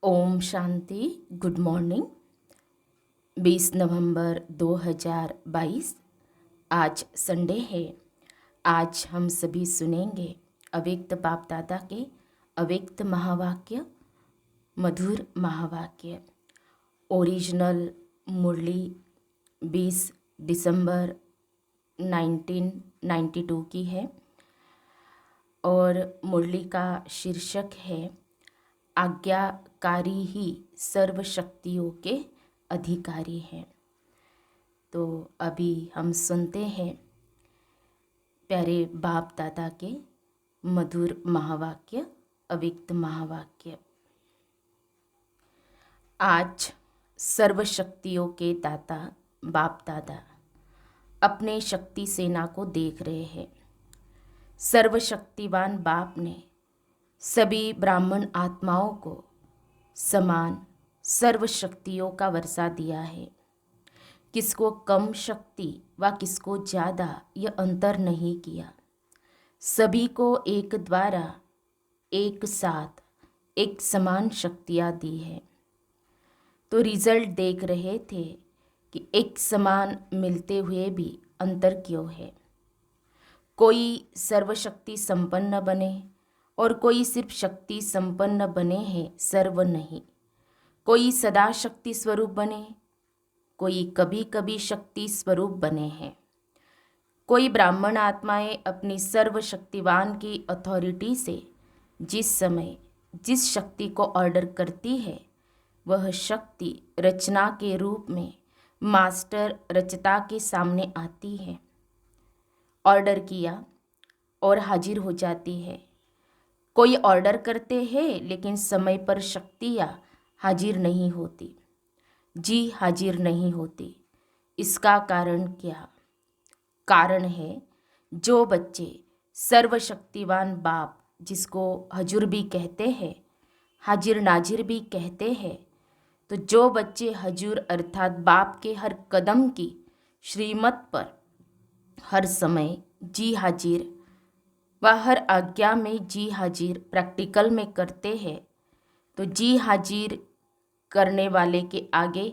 Om Shanti. Good morning. 20 नवंबर 2022 आज Sunday है। आज हम सभी सुनेंगे अव्यक्त बाप दादा के अव्यक्त महावाक्य, मधुर महावाक्य। ओरिजिनल मुरली 20 दिसंबर 1992 की है और मुरली का शीर्षक है आज्ञाकारी ही सर्व शक्तियों के अधिकारी हैं। तो अभी हम सुनते हैं प्यारे बाप दादा के मधुर महावाक्य, अव्यक्त महावाक्य। आज सर्व शक्तियों के दाता बाप दादा अपने शक्ति सेना को देख रहे हैं। सर्वशक्तिवान बाप ने सभी ब्राह्मण आत्माओं को समान सर्व शक्तियों का वर्षा दिया है। किसको कम शक्ति व किसको ज़्यादा यह अंतर नहीं किया। सभी को एक द्वारा एक साथ एक समान शक्तियाँ दी है। तो रिजल्ट देख रहे थे कि एक समान मिलते हुए भी अंतर क्यों है। कोई सर्वशक्ति संपन्न बने और कोई सिर्फ शक्ति संपन्न बने हैं, सर्व नहीं। कोई सदा शक्ति स्वरूप बने, कोई कभी कभी शक्ति स्वरूप बने हैं। कोई ब्राह्मण आत्माएं अपनी सर्वशक्तिवान की अथॉरिटी से जिस समय जिस शक्ति को ऑर्डर करती है, वह शक्ति रचना के रूप में मास्टर रचता के सामने आती है। ऑर्डर किया और हाजिर हो जाती है। कोई ऑर्डर करते हैं लेकिन समय पर शक्तियाँ हाजिर नहीं होती, जी हाजिर नहीं होती। इसका कारण क्या? कारण है जो बच्चे सर्वशक्तिवान बाप, जिसको हजूर भी कहते हैं, हाजिर नाजिर भी कहते हैं, तो जो बच्चे हजूर अर्थात बाप के हर कदम की श्रीमत पर हर समय जी हाजिर व हर आज्ञा में जी हाजिर प्रैक्टिकल में करते हैं, तो जी हाजिर करने वाले के आगे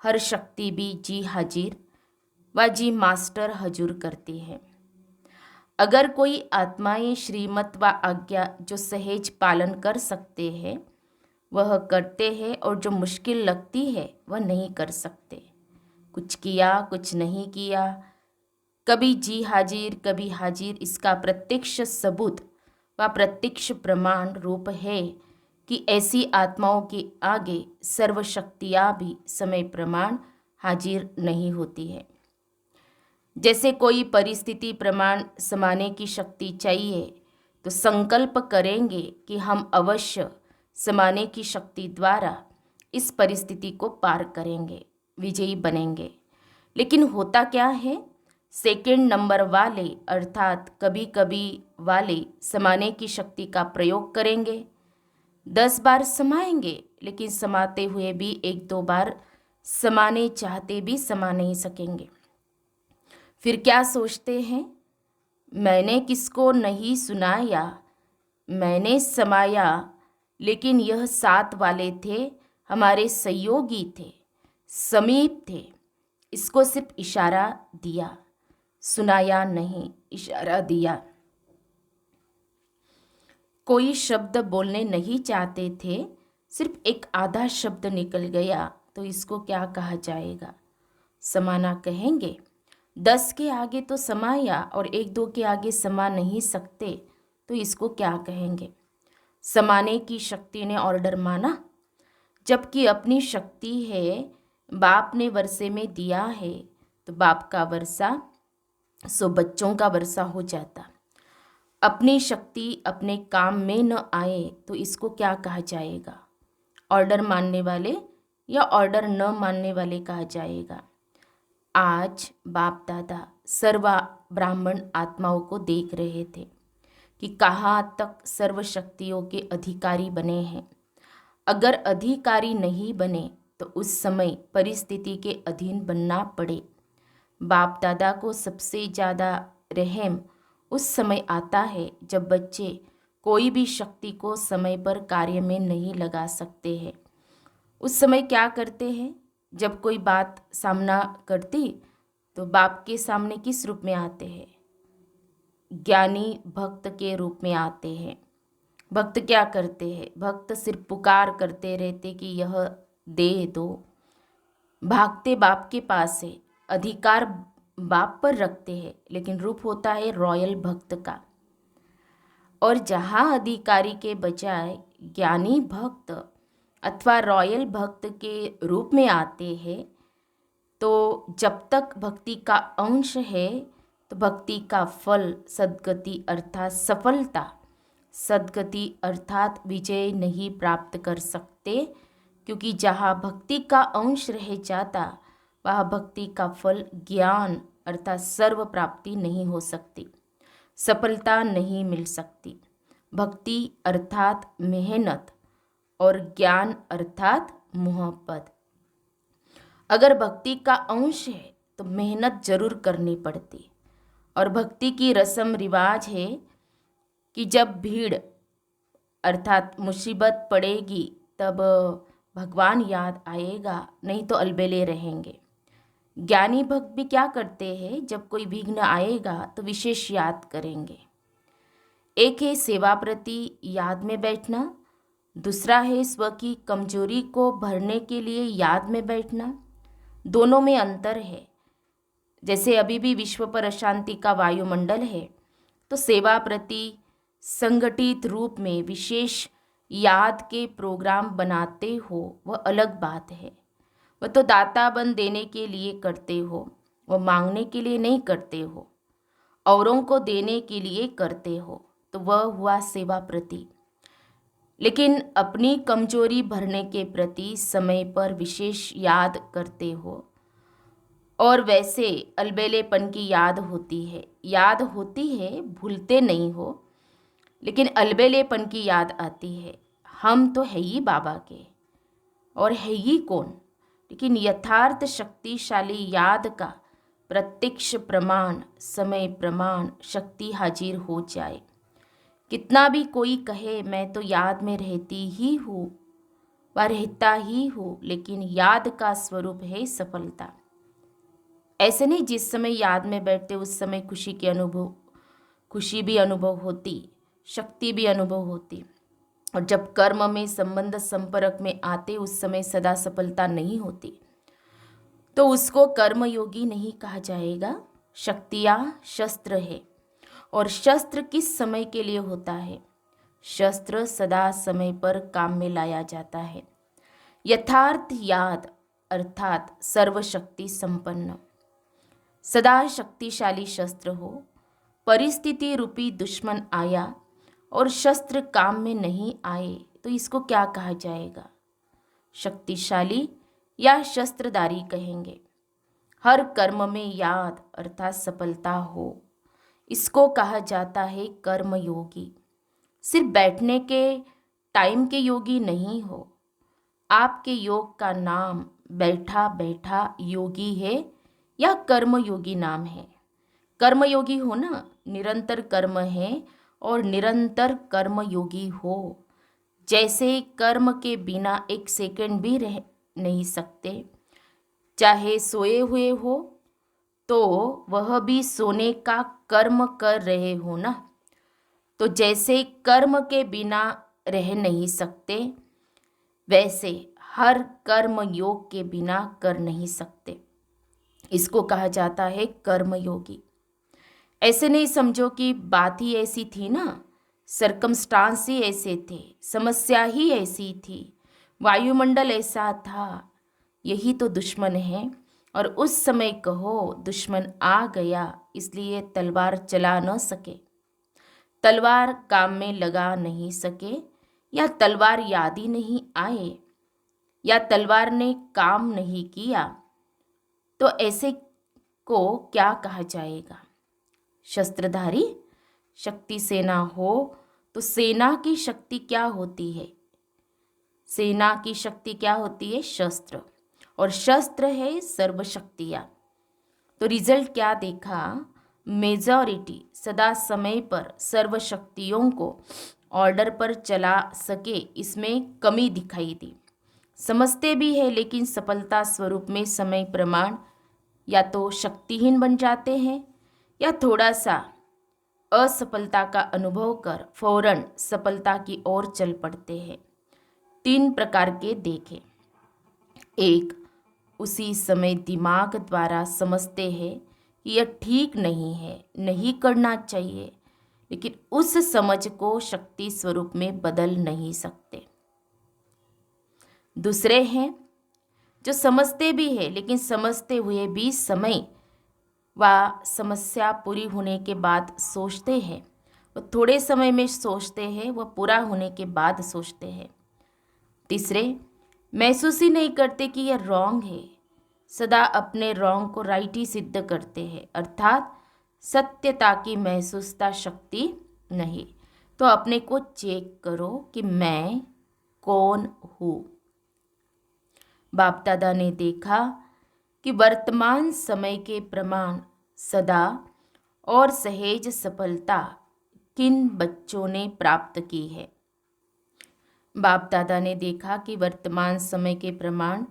हर शक्ति भी जी हाजिर व जी मास्टर हजूर करती है। अगर कोई आत्माएं श्रीमत व आज्ञा जो सहज पालन कर सकते हैं वह करते हैं, और जो मुश्किल लगती है वह नहीं कर सकते। कुछ किया कुछ नहीं किया, कभी जी हाजिर कभी हाजिर, इसका प्रत्यक्ष सबूत व प्रत्यक्ष प्रमाण रूप है कि ऐसी आत्माओं के आगे सर्वशक्तियाँ भी समय प्रमाण हाजिर नहीं होती है। जैसे कोई परिस्थिति प्रमाण समाने की शक्ति चाहिए तो संकल्प करेंगे कि हम अवश्य समाने की शक्ति द्वारा इस परिस्थिति को पार करेंगे, विजयी बनेंगे। लेकिन होता क्या है, सेकंड नंबर वाले अर्थात कभी कभी वाले समाने की शक्ति का प्रयोग करेंगे। 10 बार समाएंगे लेकिन समाते हुए भी 1-2 बार समाने चाहते भी समा नहीं सकेंगे। फिर क्या सोचते हैं, मैंने किसको नहीं सुनाया, मैंने समाया, लेकिन यह साथ वाले थे, हमारे सहयोगी थे, समीप थे, इसको सिर्फ इशारा दिया, सुनाया नहीं, इशारा दिया। कोई शब्द बोलने नहीं चाहते थे, सिर्फ एक आधा शब्द निकल गया, तो इसको क्या कहा जाएगा? समाना कहेंगे। 10 के आगे तो समाया और 1-2 के आगे समा नहीं सकते, तो इसको क्या कहेंगे? समाने की शक्ति ने ऑर्डर माना, जबकि अपनी शक्ति है, बाप ने वर्षे में दिया है, तो बाप का वर्षा सो बच्चों का वर्षा हो जाता। अपनी शक्ति अपने काम में न आए तो इसको क्या कहा जाएगा? ऑर्डर मानने वाले या ऑर्डर न मानने वाले कहा जाएगा। आज बाप दादा सर्व ब्राह्मण आत्माओं को देख रहे थे कि कहाँ तक सर्व शक्तियों के अधिकारी बने हैं। अगर अधिकारी नहीं बने तो उस समय परिस्थिति के अधीन बनना पड़े। बाप दादा को सबसे ज़्यादा रहम उस समय आता है जब बच्चे कोई भी शक्ति को समय पर कार्य में नहीं लगा सकते हैं। उस समय क्या करते हैं, जब कोई बात सामना करती तो बाप के सामने किस रूप में आते हैं? ज्ञानी भक्त के रूप में आते हैं। भक्त क्या करते हैं? भक्त सिर्फ पुकार करते रहते कि यह दे दो। भागते बाप के पास है, अधिकार बाप पर रखते हैं, लेकिन रूप होता है रॉयल भक्त का। और जहाँ अधिकारी के बजाय ज्ञानी भक्त अथवा रॉयल भक्त के रूप में आते हैं, तो जब तक भक्ति का अंश है तो भक्ति का फल सद्गति अर्थात सफलता, सद्गति अर्थात विजय नहीं प्राप्त कर सकते, क्योंकि जहाँ भक्ति का अंश रह जाता वह भक्ति का फल ज्ञान अर्थात सर्व प्राप्ति नहीं हो सकती, सफलता नहीं मिल सकती। भक्ति अर्थात मेहनत और ज्ञान अर्थात मोहब्बत। अगर भक्ति का अंश है तो मेहनत जरूर करनी पड़ती। और भक्ति की रस्म रिवाज है कि जब भीड़ अर्थात मुसीबत पड़ेगी तब भगवान याद आएगा, नहीं तो अलबेले रहेंगे। ज्ञानी भक्त भी क्या करते हैं, जब कोई विघ्न आएगा तो विशेष याद करेंगे। एक है सेवा प्रति याद में बैठना, दूसरा है स्व की कमजोरी को भरने के लिए याद में बैठना। दोनों में अंतर है। जैसे अभी भी विश्व पर अशांति का वायुमंडल है, तो सेवा प्रति संगठित रूप में विशेष याद के प्रोग्राम बनाते हो, वह अलग बात है। वह तो दाता बन देने के लिए करते हो, वह मांगने के लिए नहीं करते हो, औरों को देने के लिए करते हो, तो वह हुआ सेवा प्रति। लेकिन अपनी कमजोरी भरने के प्रति समय पर विशेष याद करते हो। और वैसे अलबेलेपन की याद होती है, भूलते नहीं हो, लेकिन अलबेलेपन की याद आती है। हम तो है ही बाबा के, और है ही कौन, लेकिन यथार्थ शक्तिशाली याद का प्रत्यक्ष प्रमाण, समय प्रमाण, शक्ति हाजिर हो जाए। कितना भी कोई कहे मैं तो याद में रहती ही हूँ व रहता ही हूँ, लेकिन याद का स्वरूप है सफलता। ऐसे नहीं जिस समय याद में बैठते उस समय खुशी भी अनुभव होती, शक्ति भी अनुभव होती, और जब कर्म में संबंध संपर्क में आते उस समय सदा सफलता नहीं होती, तो उसको कर्मयोगी नहीं कहा जाएगा। शक्तियाँ शस्त्र है, और शस्त्र किस समय के लिए होता है? शस्त्र सदा समय पर काम में लाया जाता है। यथार्थ याद अर्थात सर्वशक्ति संपन्न, सदा शक्तिशाली शस्त्र हो। परिस्थिति रूपी दुश्मन आया और शस्त्र काम में नहीं आए तो इसको क्या कहा जाएगा? शक्तिशाली या शस्त्रधारी कहेंगे। हर कर्म में याद अर्थात सफलता हो, इसको कहा जाता है कर्मयोगी। सिर्फ बैठने के टाइम के योगी नहीं हो। आपके योग का नाम बैठा बैठा योगी है या कर्मयोगी नाम है? कर्मयोगी हो ना, निरंतर कर्म है और निरंतर कर्मयोगी हो। जैसे कर्म के बिना एक सेकंड भी रह नहीं सकते, चाहे सोए हुए हो तो वह भी सोने का कर्म कर रहे हो ना। तो जैसे कर्म के बिना रह नहीं सकते, वैसे हर कर्म योग के बिना कर नहीं सकते। इसको कहा जाता है कर्मयोगी। ऐसे नहीं समझो कि बात ही ऐसी थी ना, सरकमस्टांस ही ऐसे थे, समस्या ही ऐसी थी, वायुमंडल ऐसा था, यही तो दुश्मन है। और उस समय कहो दुश्मन आ गया इसलिए तलवार चला न सके, तलवार काम में लगा नहीं सके, या तलवार याद ही नहीं आए, या तलवार ने काम नहीं किया, तो ऐसे को क्या कहा जाएगा? शस्त्रधारी। शक्ति सेना हो तो सेना की शक्ति क्या होती है? सेना की शक्ति क्या होती है? शस्त्र, और शस्त्र है सर्वशक्तियाँ। तो रिजल्ट क्या देखा? मेजॉरिटी सदा समय पर सर्वशक्तियों को ऑर्डर पर चला सके, इसमें कमी दिखाई दी। समझते भी है, लेकिन सफलता स्वरूप में समय प्रमाण या तो शक्तिहीन बन जाते हैं या थोड़ा सा असफलता का अनुभव कर फौरन सफलता की ओर चल पड़ते हैं। 3 प्रकार के देखें। एक, उसी समय दिमाग द्वारा समझते हैं कि यह ठीक नहीं है, नहीं करना चाहिए, लेकिन उस समझ को शक्ति स्वरूप में बदल नहीं सकते। दूसरे हैं जो समझते भी है, लेकिन समझते हुए भी समय व समस्या पूरी होने के बाद सोचते हैं। वह थोड़े समय में सोचते हैं, वह पूरा होने के बाद सोचते हैं। तीसरे, महसूस ही नहीं करते कि यह रॉन्ग है, सदा अपने रॉन्ग को राइट ही सिद्ध करते हैं, अर्थात सत्यता की महसूसता शक्ति नहीं। तो अपने को चेक करो कि मैं कौन हूँ। बाप दादा ने देखा कि वर्तमान समय के प्रमाण सदा और सहेज सफलता किन बच्चों ने प्राप्त की है। बाप दादा ने देखा कि वर्तमान समय के प्रमाण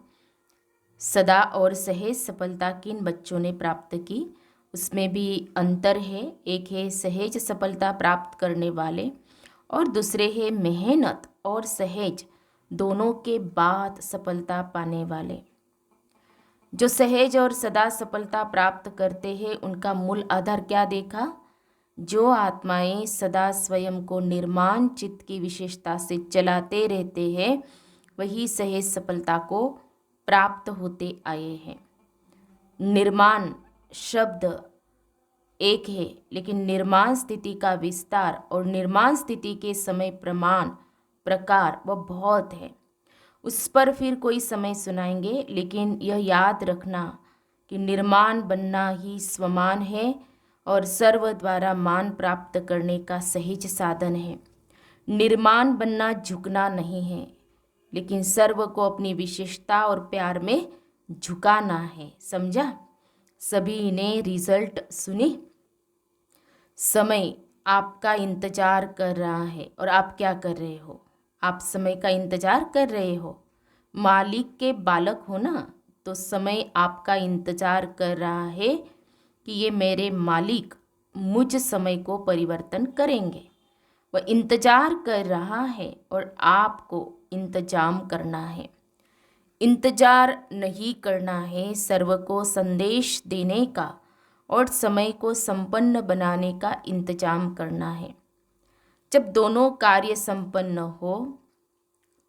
सदा और सहज सफलता किन बच्चों ने प्राप्त की। उसमें भी अंतर है, एक है सहज सफलता प्राप्त करने वाले और दूसरे है मेहनत और सहज दोनों के बाद सफलता पाने वाले। जो सहज और सदा सफलता प्राप्त करते हैं उनका मूल आधार क्या देखा? जो आत्माएं सदा स्वयं को निर्माण चित्त की विशेषता से चलाते रहते हैं वही सहज सफलता को प्राप्त होते आए हैं। निर्माण शब्द एक है, लेकिन निर्माण स्थिति का विस्तार और निर्माण स्थिति के समय प्रमाण प्रकार वह बहुत है। उस पर फिर कोई समय सुनाएंगे, लेकिन यह याद रखना कि निर्माण बनना ही स्वमान है और सर्व द्वारा मान प्राप्त करने का सहज साधन है। निर्माण बनना झुकना नहीं है, लेकिन सर्व को अपनी विशेषता और प्यार में झुकाना है। समझा? सभी ने रिजल्ट सुनी। समय आपका इंतजार कर रहा है और आप क्या कर रहे हो? आप समय का इंतजार कर रहे हो। मालिक के बालक हो ना, तो समय आपका इंतजार कर रहा है कि ये मेरे मालिक मुझ समय को परिवर्तन करेंगे। वह इंतजार कर रहा है और आपको इंतजाम करना है। इंतजार नहीं करना है, सर्व को संदेश देने का और समय को संपन्न बनाने का इंतजाम करना है। जब दोनों कार्य संपन्न हो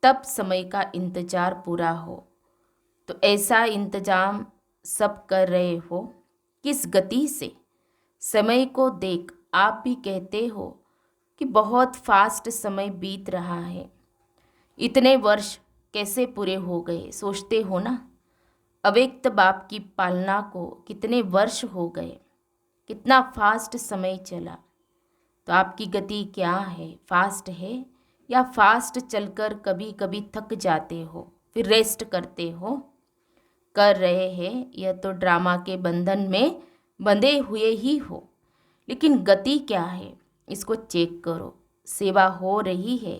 तब समय का इंतजार पूरा हो। तो ऐसा इंतजाम सब कर रहे हो। किस गति से? समय को देख आप भी कहते हो कि बहुत फास्ट समय बीत रहा है। इतने वर्ष कैसे पूरे हो गए, सोचते हो ना। अव्यक्त बाप की पालना को कितने वर्ष हो गए, कितना फास्ट समय चला। तो आपकी गति क्या है? फास्ट है या फास्ट चलकर कभी कभी थक जाते हो फिर रेस्ट करते हो? कर रहे हैं यह तो ड्रामा के बंधन में बंधे हुए ही हो। लेकिन गति क्या है इसको चेक करो। सेवा हो रही है,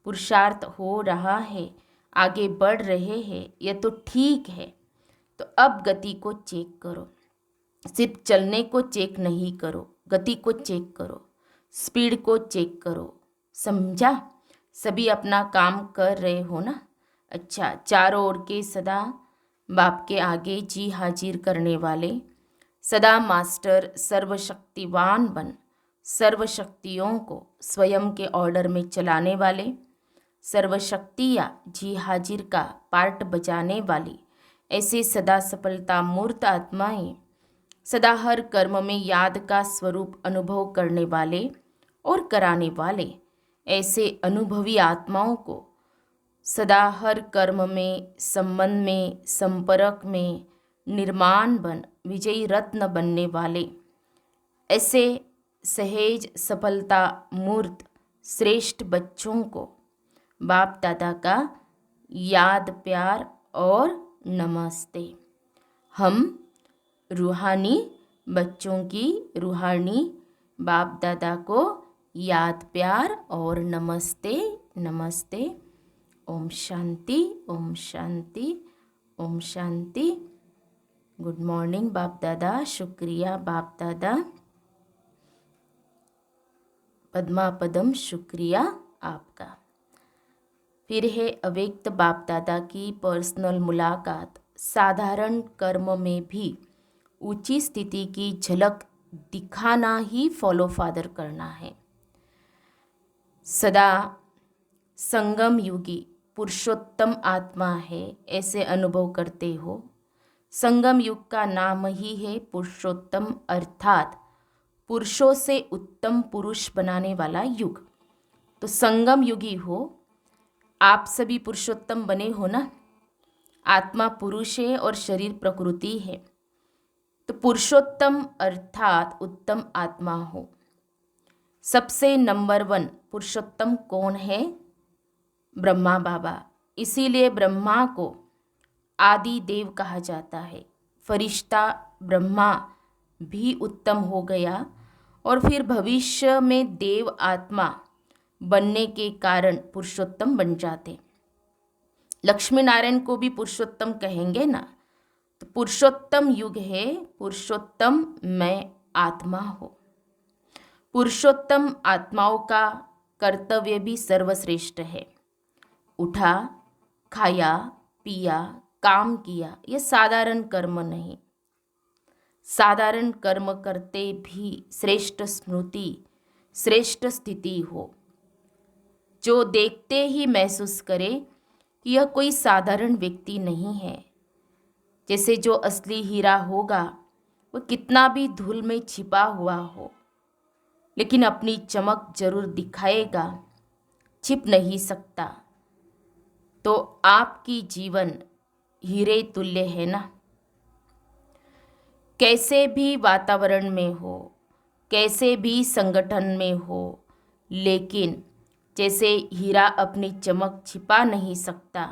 पुरुषार्थ हो रहा है, आगे बढ़ रहे हैं, यह तो ठीक है। तो अब गति को चेक करो। सिर्फ चलने को चेक नहीं करो, गति को चेक करो, स्पीड को चेक करो। समझा? सभी अपना काम कर रहे हो ना। अच्छा, चारों ओर के सदा बाप के आगे जी हाजिर करने वाले, सदा मास्टर सर्वशक्तिवान बन सर्वशक्तियों को स्वयं के ऑर्डर में चलाने वाले, सर्वशक्तियाँ जी हाजिर का पार्ट बजाने वाली, ऐसे सदा सफलता मूर्त आत्माएं, सदा हर कर्म में याद का स्वरूप अनुभव करने वाले और कराने वाले, ऐसे अनुभवी आत्माओं को सदा हर कर्म में, संबंध में, संपर्क में निर्माण बन विजयी रत्न बनने वाले, ऐसे सहज सफलता मूर्त श्रेष्ठ बच्चों को बाप दादा का याद प्यार और नमस्ते। हम रूहानी बच्चों की रूहानी बाप दादा को याद प्यार और नमस्ते नमस्ते। ओम शांति, ओम शांति, ओम शांति। गुड मॉर्निंग बाप दादा, शुक्रिया बाप दादा, पद्मा पदम शुक्रिया आपका। फिर है अव्यक्त बाप दादा की पर्सनल मुलाकात। साधारण कर्म में भी ऊंची स्थिति की झलक दिखाना ही फॉलो फादर करना है। सदा संगम युगी पुरुषोत्तम आत्मा है ऐसे अनुभव करते हो। संगम युग का नाम ही है पुरुषोत्तम, अर्थात पुरुषों से उत्तम पुरुष बनाने वाला युग। तो संगम युगी हो, आप सभी पुरुषोत्तम बने हो ना। आत्मा पुरुष है और शरीर प्रकृति है, तो पुरुषोत्तम अर्थात उत्तम आत्मा हो। सबसे नंबर 1 पुरुषोत्तम कौन है? ब्रह्मा बाबा। इसीलिए ब्रह्मा को आदि देव कहा जाता है। फरिश्ता ब्रह्मा भी उत्तम हो गया और फिर भविष्य में देव आत्मा बनने के कारण पुरुषोत्तम बन जाते। लक्ष्मी नारायण को भी पुरुषोत्तम कहेंगे ना। तो पुरुषोत्तम युग है, पुरुषोत्तम मैं आत्मा हो। पुरुषोत्तम आत्माओं का कर्तव्य भी सर्वश्रेष्ठ है। उठा, खाया, पिया, काम किया, यह साधारण कर्म नहीं। साधारण कर्म करते भी श्रेष्ठ स्मृति, श्रेष्ठ स्थिति हो, जो देखते ही महसूस करे कि यह कोई साधारण व्यक्ति नहीं है। जैसे जो असली हीरा होगा वो कितना भी धूल में छिपा हुआ हो, लेकिन अपनी चमक जरूर दिखाएगा, छिप नहीं सकता। तो आपकी जीवन हीरे तुल्य है ना। कैसे भी वातावरण में हो, कैसे भी संगठन में हो, लेकिन जैसे हीरा अपनी चमक छिपा नहीं सकता,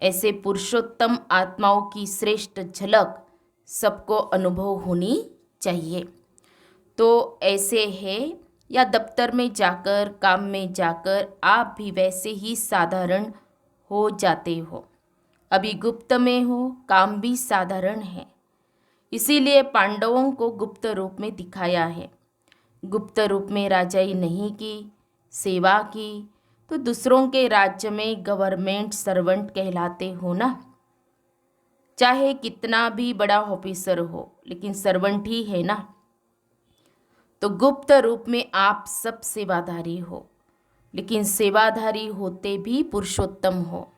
ऐसे पुरुषोत्तम आत्माओं की श्रेष्ठ झलक सबको अनुभव होनी चाहिए। तो ऐसे है, या दफ्तर में जाकर, काम में जाकर आप भी वैसे ही साधारण हो जाते हो। अभी गुप्त में हो, काम भी साधारण है। इसीलिए पांडवों को गुप्त रूप में दिखाया है। गुप्त रूप में राजाई नहीं की, सेवा की, तो दूसरों के राज्य में गवर्नमेंट सर्वेंट कहलाते हो ना। चाहे कितना भी बड़ा ऑफिसर हो, लेकिन सर्वेंट ही है ना। तो गुप्त रूप में आप सब सेवाधारी हो, लेकिन सेवाधारी होते भी पुरुषोत्तम हो,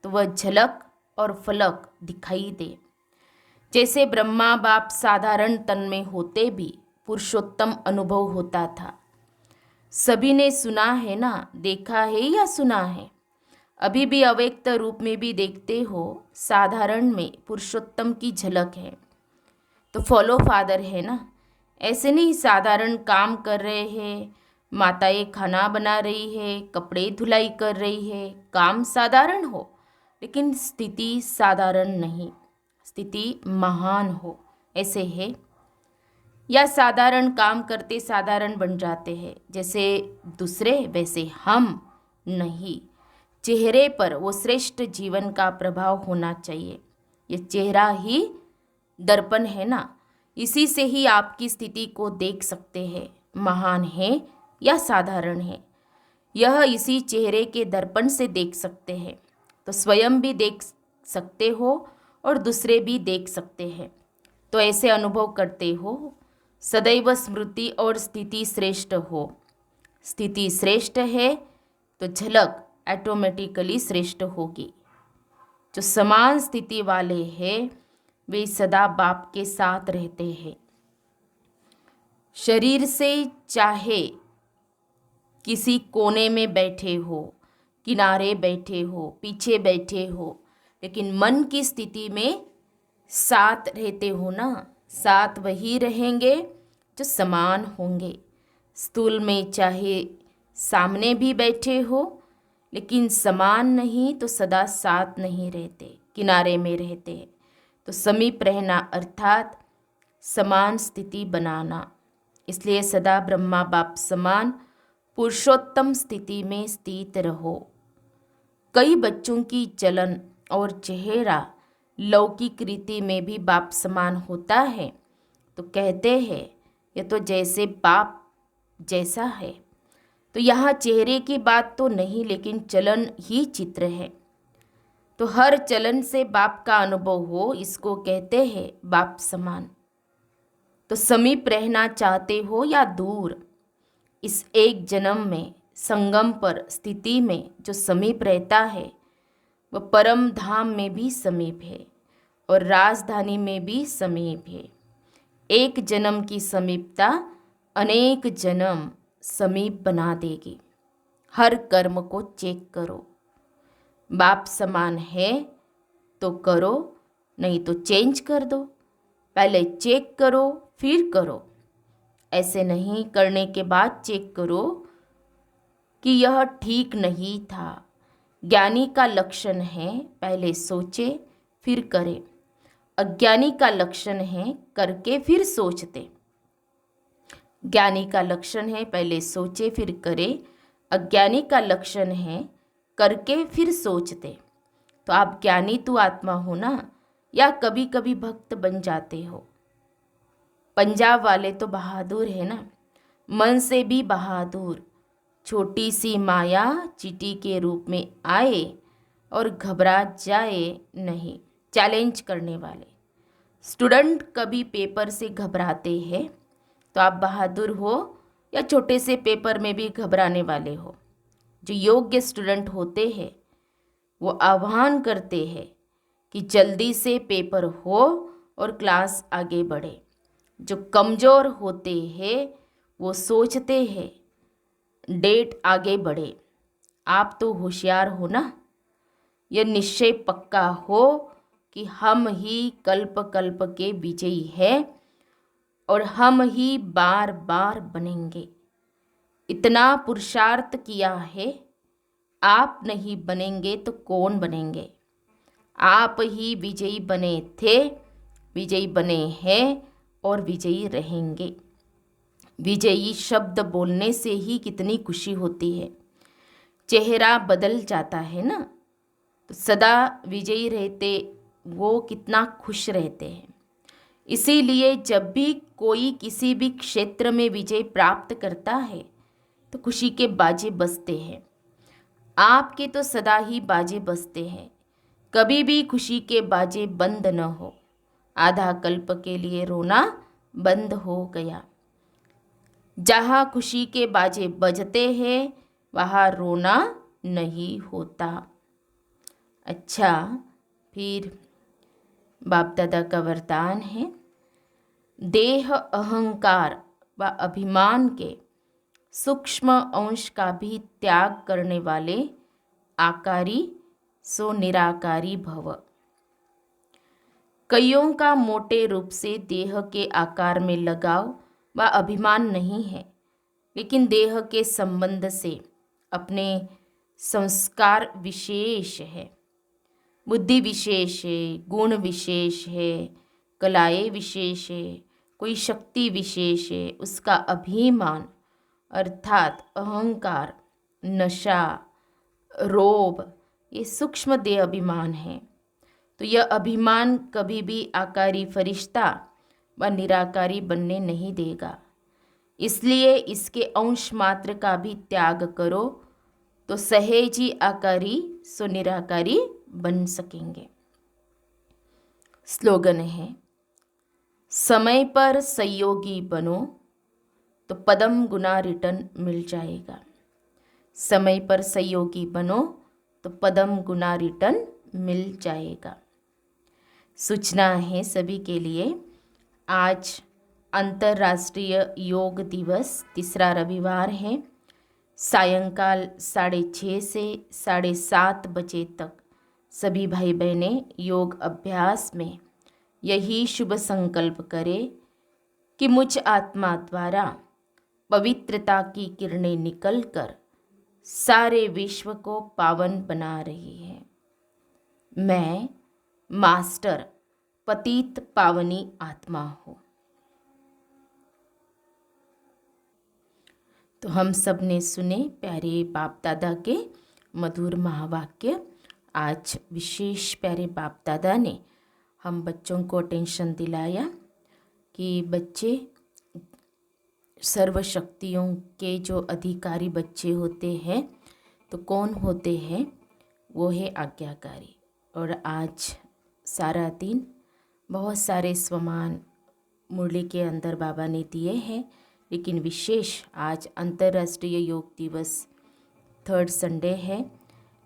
तो वह झलक और फलक दिखाई दे। जैसे ब्रह्मा बाप साधारण तन में होते भी पुरुषोत्तम अनुभव होता था। सभी ने सुना है ना, देखा है या सुना है। अभी भी अव्यक्त रूप में भी देखते हो, साधारण में पुरुषोत्तम की झलक है। तो फॉलो फादर है ना। ऐसे नहीं साधारण काम कर रहे हैं, माताएं खाना बना रही है, कपड़े धुलाई कर रही है, काम साधारण हो, लेकिन स्थिति साधारण नहीं, स्थिति महान हो, ऐसे है। या साधारण काम करते साधारण बन जाते हैं, जैसे दूसरे वैसे हम नहीं। चेहरे पर वो श्रेष्ठ जीवन का प्रभाव होना चाहिए। ये चेहरा ही दर्पण है ना, इसी से ही आपकी स्थिति को देख सकते हैं, महान है या साधारण है। यह इसी चेहरे के दर्पण से देख सकते हैं। तो स्वयं भी देख सकते हो और दूसरे भी देख सकते हैं। तो ऐसे अनुभव करते हो, सदैव स्मृति और स्थिति श्रेष्ठ हो। स्थिति श्रेष्ठ है तो झलक ऑटोमेटिकली श्रेष्ठ होगी। जो समान स्थिति वाले हैं वे सदा बाप के साथ रहते हैं। शरीर से चाहे किसी कोने में बैठे हो, किनारे बैठे हो, पीछे बैठे हो, लेकिन मन की स्थिति में साथ रहते हो ना। साथ वही रहेंगे जो समान होंगे। स्थूल में चाहे सामने भी बैठे हो, लेकिन समान नहीं तो सदा साथ नहीं रहते, किनारे में रहते हैं। तो समीप रहना अर्थात समान स्थिति बनाना। इसलिए सदा ब्रह्मा बाप समान पुरुषोत्तम स्थिति में स्थित रहो। कई बच्चों की चलन और चेहरा लौकिक रीति में भी बाप समान होता है, तो कहते हैं ये तो जैसे बाप जैसा है। तो यहाँ चेहरे की बात तो नहीं, लेकिन चलन ही चित्र है। तो हर चलन से बाप का अनुभव हो, इसको कहते हैं बाप समान। तो समीप रहना चाहते हो या दूर, इस एक जन्म में संगम पर स्थिति में जो समीप रहता है वह परम धाम में भी समीप है और राजधानी में भी समीप है। एक जन्म की समीपता अनेक जन्म समीप बना देगी। हर कर्म को चेक करो, बाप समान है तो करो, नहीं तो चेंज कर दो। पहले चेक करो फिर करो, ऐसे नहीं करने के बाद चेक करो कि यह ठीक नहीं था। ज्ञानी का लक्षण है पहले सोचे फिर करे, अज्ञानी का लक्षण है करके फिर सोचते। ज्ञानी का लक्षण है पहले सोचे फिर करे, अज्ञानी का लक्षण है करके फिर सोचते। तो आप ज्ञानी तो आत्मा हो ना, या कभी कभी भक्त बन जाते हो। पंजाब वाले तो बहादुर है ना, मन से भी बहादुर। छोटी सी माया चींटी के रूप में आए और घबरा जाए नहीं, चैलेंज करने वाले। स्टूडेंट कभी पेपर से घबराते हैं, तो आप बहादुर हो या छोटे से पेपर में भी घबराने वाले हो। जो योग्य स्टूडेंट होते हैं वो आह्वान करते हैं कि जल्दी से पेपर हो और क्लास आगे बढ़े। जो कमज़ोर होते हैं वो सोचते हैं डेट आगे बढ़े। आप तो होशियार हो ना, यह निश्चय पक्का हो कि हम ही कल्प कल्प के विजयी हैं और हम ही बार बार बनेंगे। इतना पुरुषार्थ किया है, आप नहीं बनेंगे तो कौन बनेंगे। आप ही विजयी बने थे, विजयी बने हैं और विजयी रहेंगे। विजयी शब्द बोलने से ही कितनी खुशी होती है। चेहरा बदल जाता है ना, तो सदा विजयी रहते वो कितना खुश रहते हैं। इसीलिए जब भी कोई किसी भी क्षेत्र में विजय प्राप्त करता है तो खुशी के बाजे बजते हैं। आपके तो सदा ही बाजे बजते हैं, कभी भी खुशी के बाजे बंद न हो। आधा कल्प के लिए रोना बंद हो गया। जहाँ खुशी के बाजे बजते हैं वहाँ रोना नहीं होता। अच्छा, फिर बाप दादा का वरदान है, देह अहंकार व अभिमान के सूक्ष्म अंश का भी त्याग करने वाले आकारी सो निराकारी भव। कईयों का मोटे रूप से देह के आकार में लगाव व अभिमान नहीं है, लेकिन देह के संबंध से अपने संस्कार विशेष है, बुद्धि विशेष है, गुण विशेष है, कलाएँ विशेष है, कोई शक्ति विशेष है। उसका अभिमान अर्थात अहंकार, नशा, रोब, ये सूक्ष्म देह अभिमान है। तो यह अभिमान कभी भी आकारी फरिश्ता व निराकारी बनने नहीं देगा। इसलिए इसके अंश मात्र का भी त्याग करो तो सहज ही आकारी सो निराकारी बन सकेंगे। स्लोगन है, समय पर सहयोगी बनो तो पदम गुना रिटर्न मिल जाएगा। समय पर सहयोगी बनो तो पदम गुना रिटर्न मिल जाएगा। सूचना है सभी के लिए, आज अंतर्राष्ट्रीय योग दिवस, तीसरा रविवार है। सायंकाल 6:30 से 7:30 बजे तक सभी भाई बहनें योग अभ्यास में यही शुभ संकल्प करें कि मुझ आत्मा द्वारा पवित्रता की किरणें निकलकर सारे विश्व को पावन बना रही है। मैं मास्टर पतित पावनी आत्मा हूँ। तो हम सब ने सुने प्यारे बाप दादा के मधुर महावाक्य आज विशेष प्यारे बाप दादा ने हम बच्चों को अटेंशन दिलाया कि बच्चे सर्व शक्तियों के जो अधिकारी बच्चे होते हैं तो कौन होते हैं, वो है आज्ञाकारी। और आज सारा दिन बहुत सारे स्वमान मुरली के अंदर बाबा ने दिए हैं, लेकिन विशेष आज अंतर्राष्ट्रीय योग दिवस 3rd संडे है।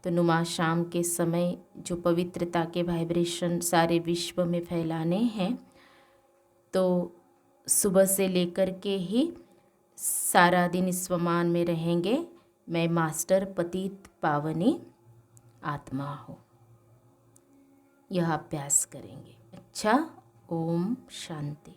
तो नुमा शाम के समय जो पवित्रता के वाइब्रेशन सारे विश्व में फैलाने हैं, तो सुबह से लेकर के ही सारा दिन इस स्वमान में रहेंगे। मैं मास्टर पतित पावनी आत्मा हूँ, यह अभ्यास करेंगे। अच्छा, ओम शांति।